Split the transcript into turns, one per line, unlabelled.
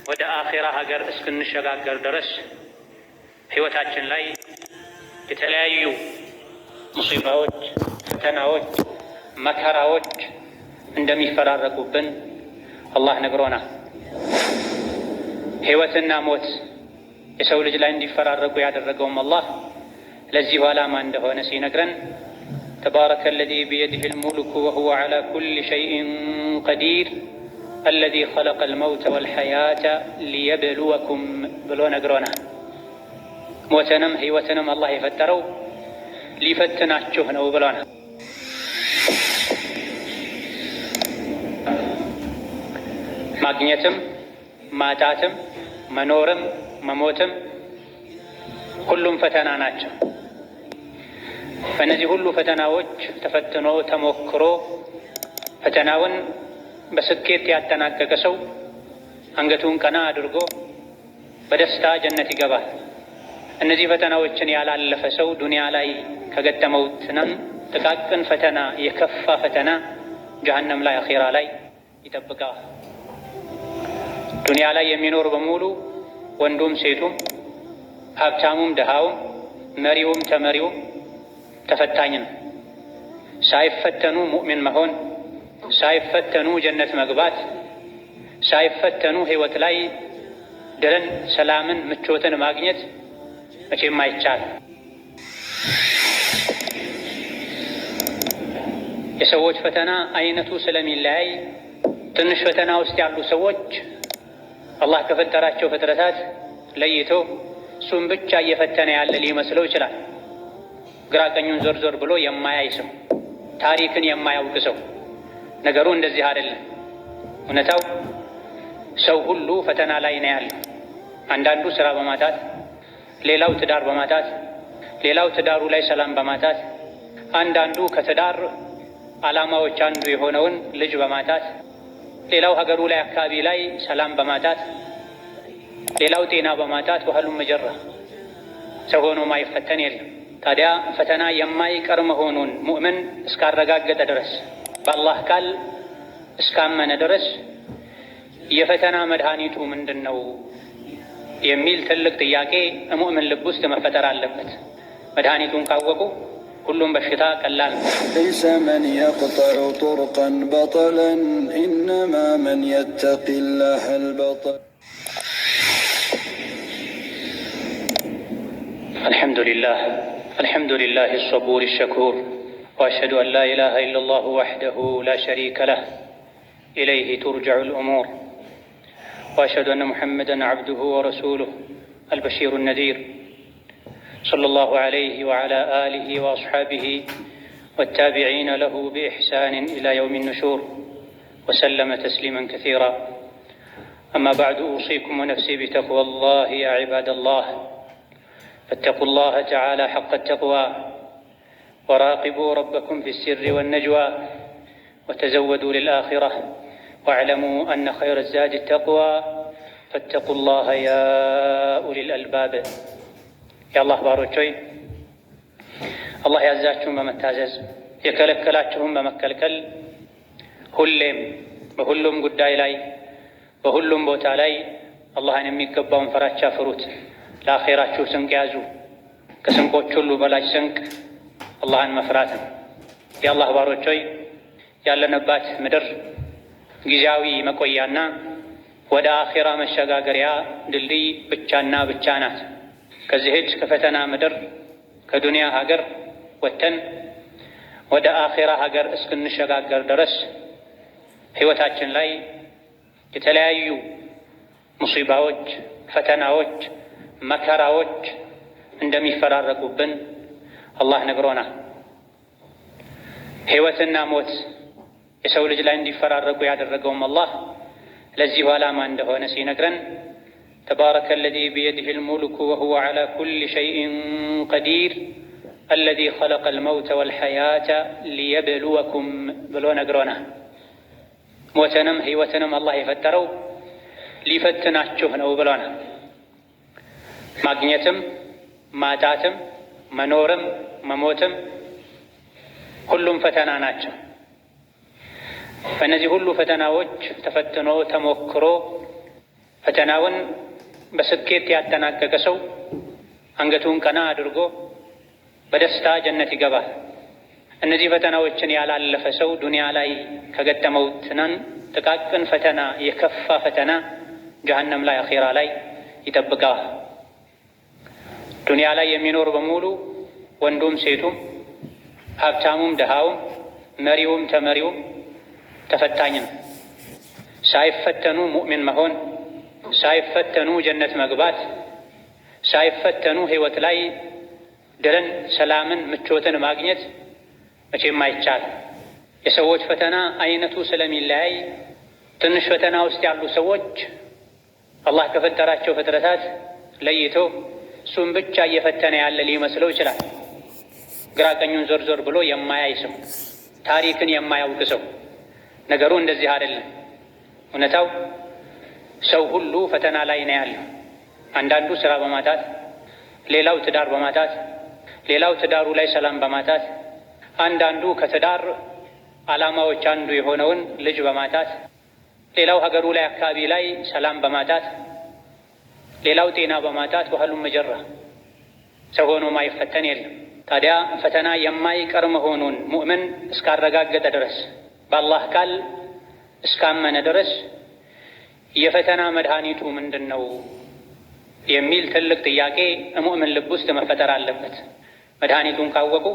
ወደ አኺራ ሀገር እስክንሸጋገር ድረስ ህይወታችን ላይ የተለያዩ ሙሲባዎች፣ ፈተናዎች፣ መከራዎች እንደሚፈራረቁብን አላህ ነግሮናል። ህይወትና ሞት የሰው ልጅ ላይ እንዲፈራረቁ ያደረገውም አላህ ለዚሁ ዓላማ እንደሆነ ሲነግረን ተባረከ አለዚ ቢየዲሂል ሙልኩ ወሁወ ዐላ ኩሊ ሸይኢን ቀዲር አለዚ ኸለቀል መውተ ወልሐያተ ሊየብሉወኩም ብሎ ነግሮናል። ሞትንም ህይወትንም አላህ የፈጠረው ሊፈትናችሁ ነው ብሎናል። ማግኘትም ማጣትም መኖርም መሞትም ሁሉም ፈተና ናቸው። በእነዚህ ሁሉ ፈተናዎች ተፈትኖ ተሞክሮ ፈተናውን በስኬት ያጠናቀቀ ሰው አንገቱን ቀና አድርጎ በደስታ ጀነት ይገባል። እነዚህ ፈተናዎችን ያላለፈ ሰው ዱንያ ላይ ከገጠመው ጥቃቅን ፈተና የከፋ ፈተና ጀሀነም ላይ አኺራ ላይ ይጠብቀዋል። ዱንያ ላይ የሚኖር በሙሉ ወንዱም ሴቱም ሀብታሙም ደሃውም መሪውም ተመሪውም ተፈታኝ ነው። ሳይፈተኑ ሙእሚን መሆን፣ ሳይፈተኑ ጀነት መግባት፣ ሳይፈተኑ ህይወት ላይ ድልን፣ ሰላምን፣ ምቾትን ማግኘት መቼም አይቻልም። የሰዎች ፈተና አይነቱ ስለሚለያይ ትንሽ ፈተና ውስጥ ያሉ ሰዎች አላህ ከፈጠራቸው ፍጥረታት ለይቶ እሱም ብቻ እየፈተነ ያለ ሊመስለው ይችላል። ግራ ቀኙን ዞር ዞር ብሎ የማያይ ሰው፣ ታሪክን የማያውቅ ሰው። ነገሩ እንደዚህ አይደለም። እውነታው ሰው ሁሉ ፈተና ላይ ነው ያለ። አንዳንዱ ስራ በማጣት፣ ሌላው ትዳር በማጣት፣ ሌላው ትዳሩ ላይ ሰላም በማጣት፣ አንዳንዱ ከትዳር ዓላማዎች አንዱ የሆነውን ልጅ በማጣት፣ ሌላው ሀገሩ ላይ አካባቢ ላይ ሰላም በማጣት፣ ሌላው ጤና በማጣት ወህሉም መጀራ ሰው ሆኖ ማይፈተን የለም። ታዲያ ፈተና የማይቀር መሆኑን ሙእምን እስካረጋገጠ ድረስ በአላህ ቃል እስካመነ ድረስ የፈተና መድኃኒቱ ምንድን ነው የሚል ትልቅ ጥያቄ ሙእምን ልብ ውስጥ መፈጠር አለበት። መድኃኒቱን ካወቁ ሁሉም በሽታ ቀላል ነው።
ለይሰ መን የቅጠዑ ጡርቀን በጠለን ኢነማ መን የተቂላህ አልበጠል።
الحمد لله الصبور الشكور وأشهد أن لا إله إلا الله وحده لا شريك له إليه ترجع الأمور وأشهد أن محمدا عبده ورسوله البشير النذير صلى الله عليه وعلى آله وأصحابه والتابعين له بإحسان إلى يوم النشور وسلم تسليما كثيرا. أما بعد أوصيكم ونفسي بتقوى الله يا عباد الله، فاتقوا الله تعالى حق التقوى وراقبوا ربكم في السر والنجوى وتزودوا للآخرة واعلموا أن خير الزاد التقوى فاتقوا الله يا أولي الألباب. يا الله باروچوي الله ያዛችሁን በመታዘዝ የከለከላችሁን በመከልከል ሁሌም በሁሉም ጉዳይ ላይ በሁሉም ቦታ ላይ አላህን የሚገባውን ፍራቻ ፍሩት። ለአኼራችሁ ስንቅ ያዙ። ከስንቆች ሁሉ በላጭ ስንቅ አላህን መፍራት ነው። የአላህ ባሮች ሆይ ያለንባት ምድር ጊዜያዊ መቆያና ወደ አኼራ መሸጋገሪያ ድልድይ ብቻና ብቻ ናት። ከዚህች ከፈተና ምድር ከዱንያ ሀገር ወጥተን ወደ አኼራ ሀገር እስክንሸጋገር ድረስ ህይወታችን ላይ የተለያዩ ሙሲባዎች፣ ፈተናዎች፣ መከራዎች እንደሚፈራረቁብን አላህ ነግሮናል። ህይወትና ሞት የሰው ልጅ ላይ እንዲፈራረቁ ያደረገውም አላህ ለዚሁ ዓላማ እንደሆነ ሲነግረን ተባረከ አለዚ ቢየዲሂል ሙልኩ ወሁወ ዐላ ኩሊ ሸይኢን ቀዲር አለዚ ኸለቀል መውተ ወልሐያተ ሊየብሉወኩም ብሎ ነግሮናል። ሞትንም ህይወትንም አላህ የፈጠረው ሊፈትናችሁ ነው ብሎናል። ማግኘትም ማጣትም መኖርም መሞትም ሁሉም ፈተና ናቸው። በእነዚህ ሁሉ ፈተናዎች ተፈትኖ ተሞክሮ ፈተናውን በስኬት ያጠናቀቀ ሰው አንገቱን ቀና አድርጎ በደስታ ጀነት ይገባል። እነዚህ ፈተናዎችን ያላለፈ ሰው ዱንያ ላይ ከገጠመው ጥቃቅን ፈተና የከፋ ፈተና ጀሀነም ላይ አኺራ ላይ ይጠብቀዋል። ዱንያ ላይ የሚኖር በሙሉ ወንዱም ሴቱም፣ ሀብታሙም ደሃውም፣ መሪውም ተመሪውም ተፈታኝ ነው። ሳይፈተኑ ሙእሚን መሆን፣ ሳይፈተኑ ጀነት መግባት፣ ሳይፈተኑ ህይወት ላይ ድልን፣ ሰላምን፣ ምቾትን ማግኘት መቼም አይቻልም። የሰዎች ፈተና አይነቱ ስለሚለያይ ትንሽ ፈተና ውስጥ ያሉ ሰዎች አላህ ከፈጠራቸው ፍጥረታት ለይቶ እሱም ብቻ እየፈተነ ያለ ሊመስለው ይችላል። ግራ ቀኙን ዞር ዞር ብሎ የማያይ ሰው፣ ታሪክን የማያውቅ ሰው። ነገሩ እንደዚህ አይደለም። እውነታው ሰው ሁሉ ፈተና ላይ ነው ያለው። አንዳንዱ ስራ በማጣት፣ ሌላው ትዳር በማጣት፣ ሌላው ትዳሩ ላይ ሰላም በማጣት፣ አንዳንዱ ከትዳር ዓላማዎች አንዱ የሆነውን ልጅ በማጣት፣ ሌላው ሀገሩ ላይ አካባቢ ላይ ሰላም በማጣት፣ ሌላው ጤና በማጣት ወህሉም መጀራ ሰው ሆኖ ማይፈተን የለም። ታዲያ ፈተና የማይቀር መሆኑን ሙእምን እስካረጋገጠ ድረስ በአላህ ቃል እስካመነ ድረስ የፈተና መድኃኒቱ ምንድን ነው የሚል ትልቅ ጥያቄ ሙእምን ልብ ውስጥ መፈጠር አለበት። መድኃኒቱን ካወቁ